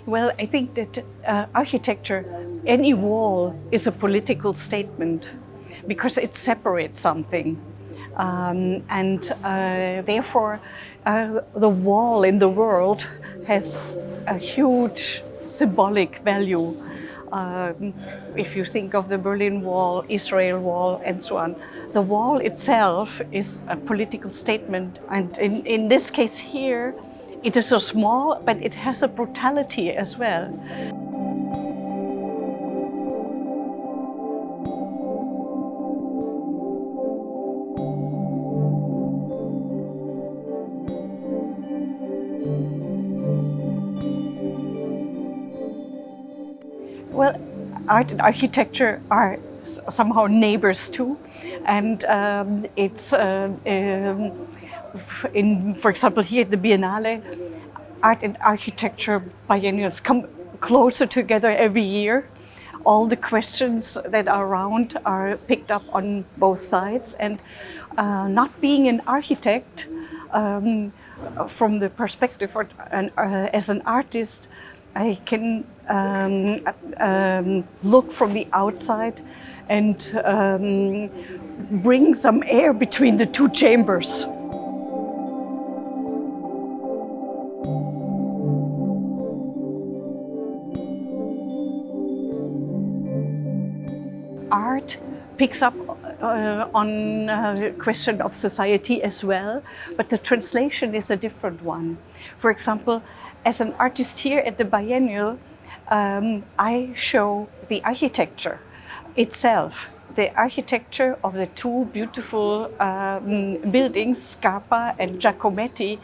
Well, I think that architecture, any wall is a political statement because it separates something. Therefore, the wall in the world has a huge symbolic value. If you think of the Berlin Wall, Israel Wall, and so on, the wall itself is a political statement. And in this case here, it is so small, but it has a brutality as well. Well, art and architecture are somehow neighbors too, and for example, here at the Biennale, art and architecture biennials come closer together every year. All the questions that are around are picked up on both sides, and not being an architect, from the perspective as an artist, I can look from the outside and bring some air between the two chambers. Art picks up on the question of society as well, but the translation is a different one. For example, as an artist here at the Biennial, I show the architecture itself, the architecture of the two beautiful buildings, Scarpa and Giacometti.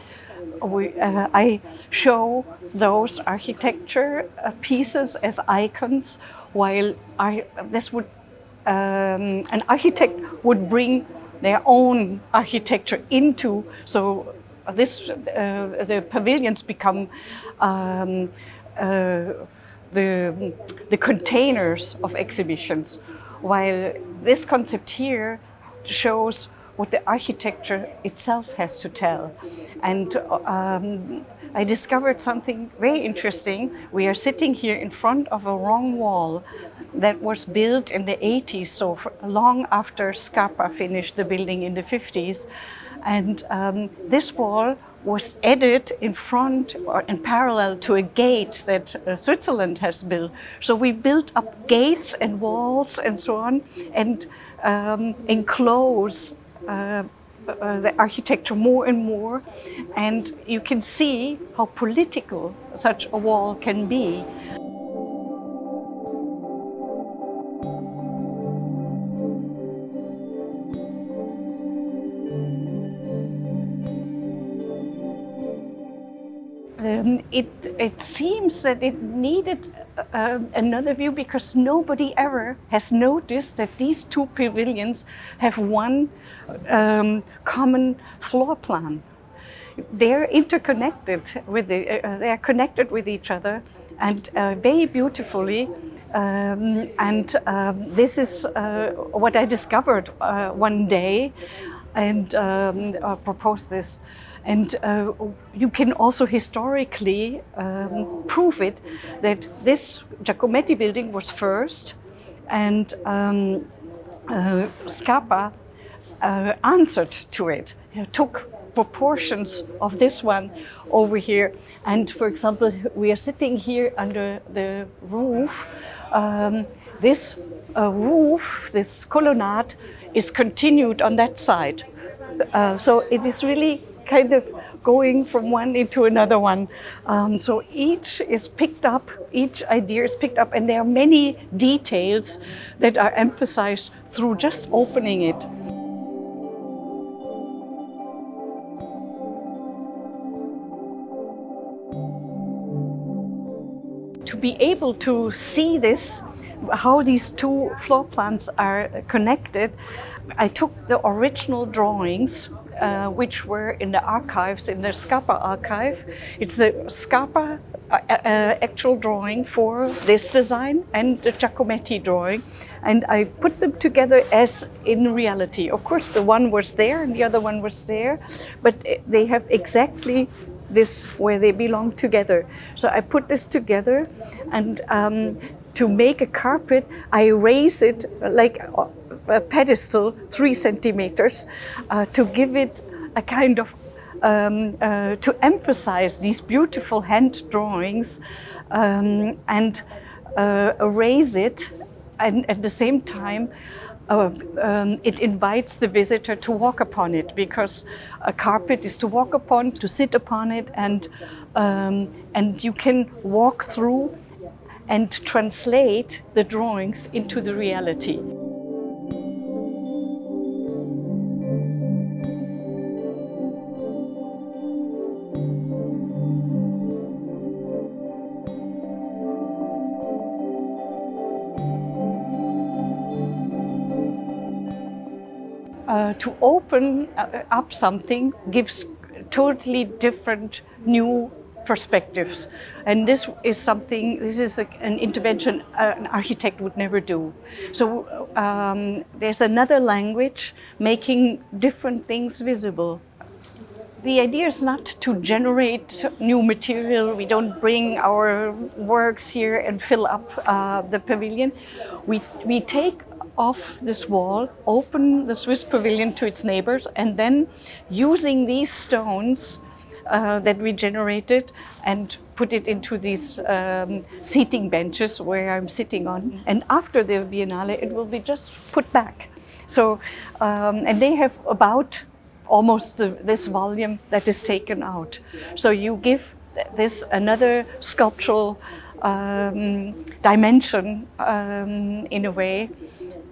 I show those architecture pieces as icons, while an architect would bring their own architecture into, so the pavilions become the containers of exhibitions, while this concept here shows what the architecture itself has to tell. And I discovered something very interesting. We are sitting here in front of a wrong wall that was built in the 80s, so long after Scarpa finished the building in the 50s. And this wall was added in front or in parallel to a gate that Switzerland has built. So we built up gates and walls and so on, and enclose the architecture more and more. And you can see how political such a wall can be. It seems that it needed another view, because nobody ever has noticed that these two pavilions have one common floor plan. They're interconnected they are connected with each other, and very beautifully. This is what I discovered one day, and proposed this. And you can also historically prove it, that this Giacometti building was first, and Scarpa answered to it. He took proportions of this one over here. And for example, we are sitting here under the roof. This roof, this colonnade, is continued on that side. So it is really kind of going from one into another one. So each is picked up, each idea is picked up, and there are many details that are emphasized through just opening it. To be able to see this, how these two floor plans are connected, I took the original drawings which were in the archives, in the Scarpa archive. It's the Scarpa actual drawing for this design and the Giacometti drawing, and I put them together as in reality. Of course, the one was there and the other one was there, but they have exactly this where they belong together. So I put this together, and to make a carpet, I raise it like a pedestal 3 centimeters to give it a kind of to emphasize these beautiful hand drawings and erase it, and at the same time it invites the visitor to walk upon it, because a carpet is to walk upon, to sit upon it, and you can walk through and translate the drawings into the reality. To open up something gives totally different new perspectives, and this is an intervention an architect would never do. So there's another language making different things visible. The idea is not to generate new material. We don't bring our works here and fill up the pavilion. We take off this wall, open the Swiss Pavilion to its neighbors, and then using these stones that we generated and put it into these seating benches where I'm sitting on. And after the Biennale, it will be just put back. So, and they have about almost this volume that is taken out. So you give this another sculptural dimension in a way,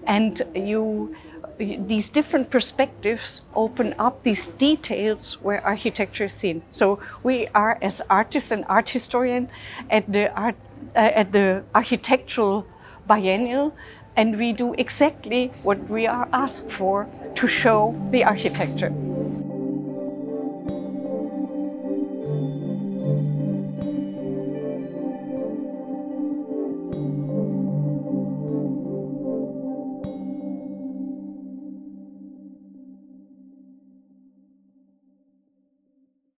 and these different perspectives open up these details where architecture is seen. So we are, as artists and art historian, at the Architectural Biennale, and we do exactly what we are asked for, to show the architecture.